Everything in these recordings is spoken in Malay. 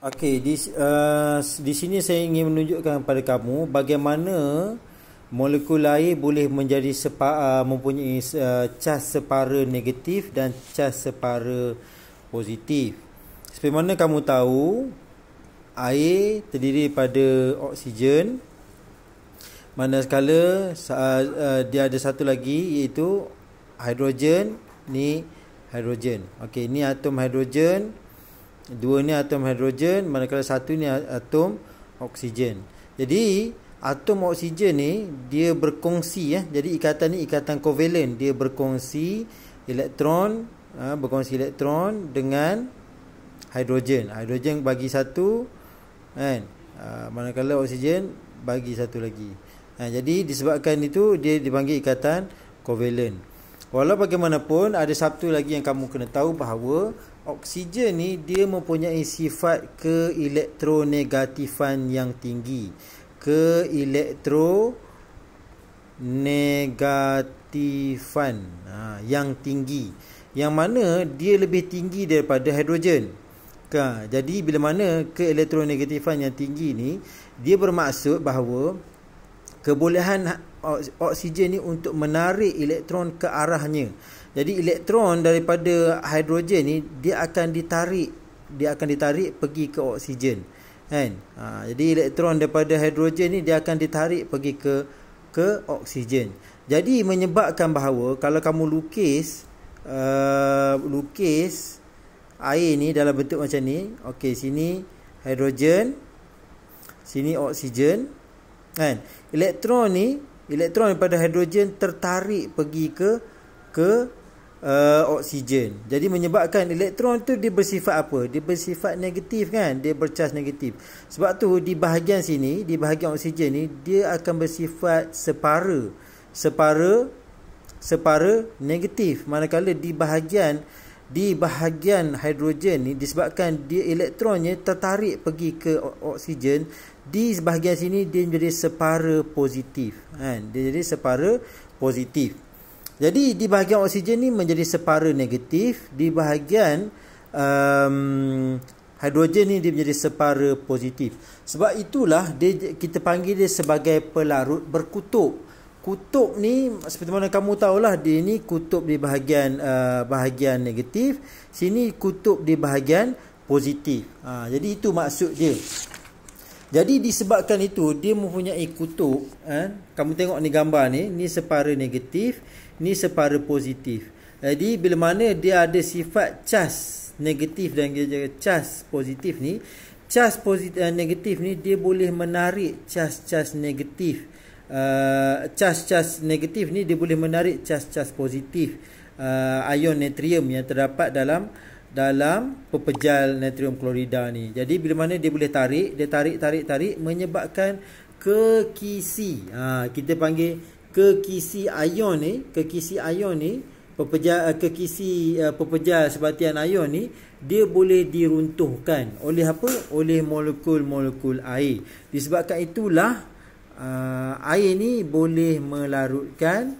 Okey, di sini saya ingin menunjukkan kepada kamu bagaimana molekul air boleh menjadi mempunyai cas separa negatif dan cas separa positif. Seperti mana kamu tahu, air terdiri daripada oksigen, manakala dia ada satu lagi iaitu hidrogen. Ni hidrogen. Okey, ni atom hidrogen. Dua ni atom hidrogen, manakala satu ni atom oksigen. Jadi atom oksigen ni dia berkongsi jadi ikatan ni ikatan kovalen, dia berkongsi elektron dengan hidrogen. Hidrogen bagi satu kan, manakala oksigen bagi satu lagi. Jadi disebabkan itu dia dipanggil ikatan kovalen. Walau bagaimanapun, ada satu lagi yang kamu kena tahu bahawa oksigen ni dia mempunyai sifat keelektronegatifan yang tinggi. Keelektronegatifan yang tinggi, yang mana dia lebih tinggi daripada hidrogen. Jadi bila mana keelektronegatifan yang tinggi ni, dia bermaksud bahawa kebolehan oksigen ni untuk menarik elektron ke arahnya. Jadi elektron daripada hidrogen ni dia akan ditarik pergi ke oksigen, kan? Jadi elektron daripada hidrogen ni dia akan ditarik pergi ke oksigen. Jadi menyebabkan bahawa kalau kamu lukis air ni dalam bentuk macam ni, okey, sini hidrogen, sini oksigen, kan? Elektron daripada hidrogen tertarik pergi ke oksigen. Jadi menyebabkan elektron tu dia bersifat apa? Dia bersifat negatif, kan? Dia bercas negatif. Sebab tu di bahagian sini, di bahagian oksigen ni, dia akan bersifat separa negatif. Manakala di bahagian hidrogen ni, disebabkan dia elektronnya tertarik pergi ke oksigen, di bahagian sini dia menjadi separa positif, kan? Dia jadi separa positif. Jadi di bahagian oksigen ni menjadi separa negatif, di bahagian hidrogen ni dia menjadi separa positif. Sebab itulah kita panggil dia sebagai pelarut berkutub. Kutub ni seperti mana kamu tahulah, dia ni kutub di bahagian negatif, sini kutub di bahagian positif. Jadi itu maksud dia. Jadi disebabkan itu dia mempunyai kutub, kamu tengok ni gambar ni separa negatif, ni separa positif. Jadi bila mana dia ada sifat cas negatif dan cas positif ni, cas negatif ni dia boleh menarik cas negatif. Cas negatif ni dia boleh menarik cas positif ion natrium yang terdapat dalam pepejal natrium klorida ni. Jadi bila mana dia boleh tarik, dia tarik menyebabkan kekisi. Kita panggil kekisi ion ni, pepejal sebatian ion ni, dia boleh diruntuhkan oleh apa? Oleh molekul-molekul air. Disebabkan itulah air ni boleh melarutkan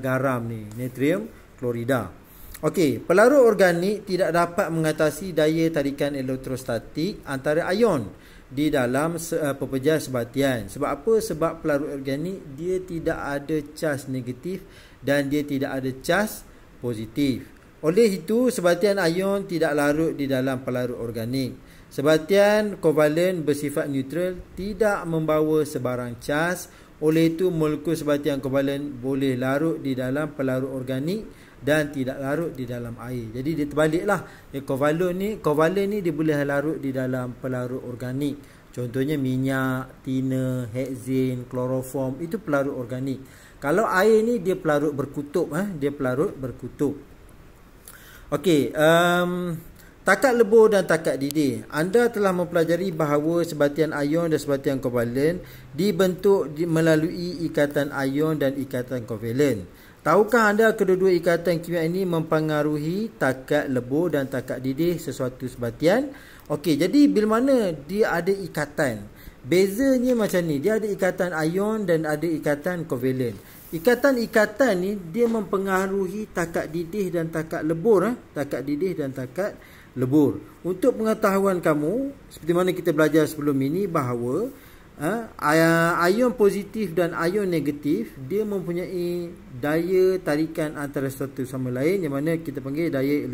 garam ni, natrium klorida. Okey, pelarut organik tidak dapat mengatasi daya tarikan elektrostatik antara ion di dalam pepejal sebatian. Sebab apa? Sebab pelarut organik dia tidak ada cas negatif dan dia tidak ada cas positif. Oleh itu, sebatian ion tidak larut di dalam pelarut organik. Sebatian kovalen bersifat neutral, tidak membawa sebarang cas. Oleh itu, molekul sebatian kovalen boleh larut di dalam pelarut organik dan tidak larut di dalam air. Jadi dia terbaliklah. Kovalen ni dia boleh larut di dalam pelarut organik. Contohnya minyak, tina, hexane, kloroform, itu pelarut organik. Kalau air ni dia pelarut berkutub, dia pelarut berkutub. Okey, takat lebur dan takat didih. Anda telah mempelajari bahawa sebatian ion dan sebatian kovalen dibentuk melalui ikatan ion dan ikatan kovalen. Tahukah anda kedua-dua ikatan kimia ini mempengaruhi takat lebur dan takat didih sesuatu sebatian? Okey, jadi bila mana dia ada ikatan, bezanya macam ni, dia ada ikatan ion dan ada ikatan kovalen. Ikatan-ikatan ni dia mempengaruhi takat didih dan takat lebur, takat didih dan takat lebur. Untuk pengetahuan kamu, seperti mana kita belajar sebelum ini, bahawa ion positif dan ion negatif, dia mempunyai daya tarikan antara satu sama lain, yang mana kita panggil daya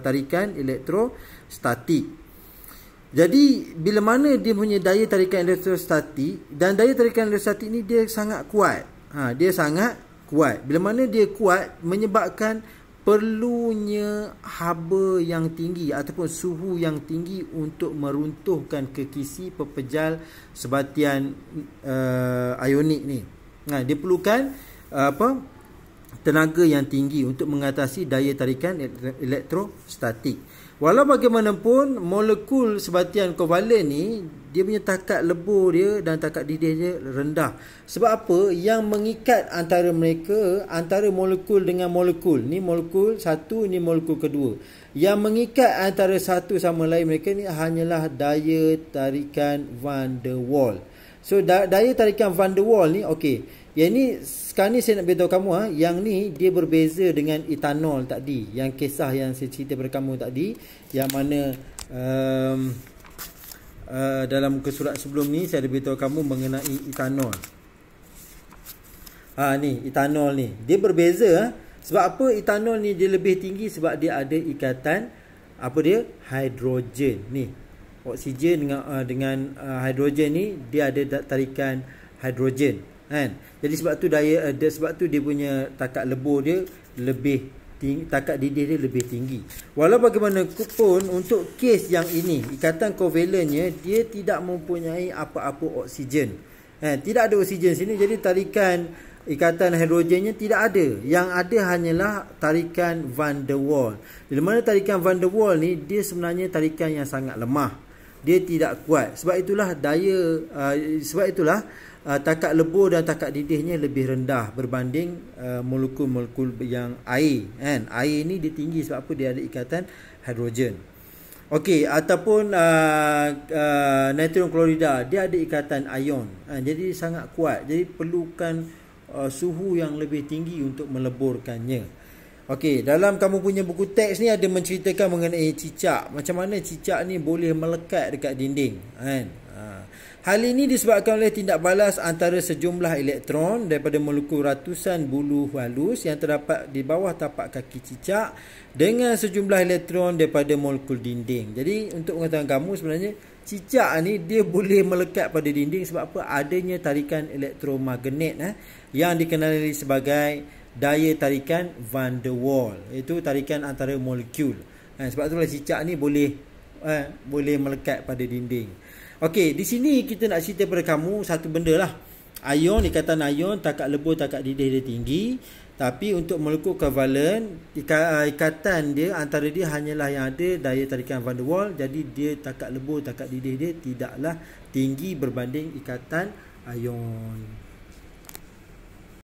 tarikan elektrostatik. Jadi bila mana dia punya daya tarikan elektrostatik, dan daya tarikan elektrostatik ni dia sangat kuat. Dia sangat kuat. Bila mana dia kuat, menyebabkan perlunya haba yang tinggi ataupun suhu yang tinggi untuk meruntuhkan kekisi pepejal sebatian ionik ni. Dia perlukan tenaga yang tinggi untuk mengatasi daya tarikan elektrostatik. Walau bagaimanapun, molekul sebatian kovalen ni, dia punya takat lebur dia dan takat didih dia rendah. Sebab apa? Yang mengikat antara mereka, antara molekul dengan molekul, ni molekul satu, ni molekul kedua, yang mengikat antara satu sama lain mereka ni hanyalah daya tarikan van der Waals. So daya tarikan van der Waals ni, okey, yang ni sekarang ni saya nak beritahu kamu, yang ni dia berbeza dengan etanol tadi, yang kisah yang saya cerita kepada kamu tadi, yang mana dalam muka surat sebelum ni saya ada beritahu kamu mengenai etanol. Ni etanol ni dia berbeza. Sebab apa etanol ni dia lebih tinggi? Sebab dia ada ikatan hidrogen ni. Oksigen dengan hidrogen ni dia ada tarikan hidrogen, kan? Jadi sebab tu dia punya takat lebur dia lebih tinggi, takat didih dia lebih tinggi. Walau bagaimanapun, untuk kes yang ini, ikatan kovalennya dia tidak mempunyai apa-apa oksigen. Tidak ada oksigen sini, jadi tarikan ikatan hidrogennya tidak ada. Yang ada hanyalah tarikan van der Waals. Bila mana tarikan van der Waals ni, dia sebenarnya tarikan yang sangat lemah. Dia tidak kuat. Sebab itulah takat lebur dan takat didihnya lebih rendah berbanding molekul-molekul yang air, kan? Air ni dia tinggi sebab apa? Dia ada ikatan hidrogen. Okey, ataupun natrium klorida, dia ada ikatan ion, jadi sangat kuat. Jadi perlukan suhu yang lebih tinggi untuk meleburkannya. Okey, dalam kamu punya buku teks ni ada menceritakan mengenai cicak. Macam mana cicak ni boleh melekat dekat dinding, kan? Hal ini disebabkan oleh tindak balas antara sejumlah elektron daripada molekul ratusan bulu halus yang terdapat di bawah tapak kaki cicak dengan sejumlah elektron daripada molekul dinding. Jadi untuk pengetahuan kamu, sebenarnya cicak ni dia boleh melekat pada dinding sebab apa? Adanya tarikan elektromagnet yang dikenali sebagai daya tarikan van der Waals, iaitu tarikan antara molekul. Sebab itulah cicak ni boleh melekat pada dinding. Okey, di sini kita nak cerita kepada kamu satu benda lah. Ion, ikatan ion, takat lebur, takat didih dia tinggi. Tapi untuk molekul kovalen, ikatan dia antara dia hanyalah yang ada daya tarikan van der Waals. Jadi dia takat lebur, takat didih dia tidaklah tinggi berbanding ikatan ion.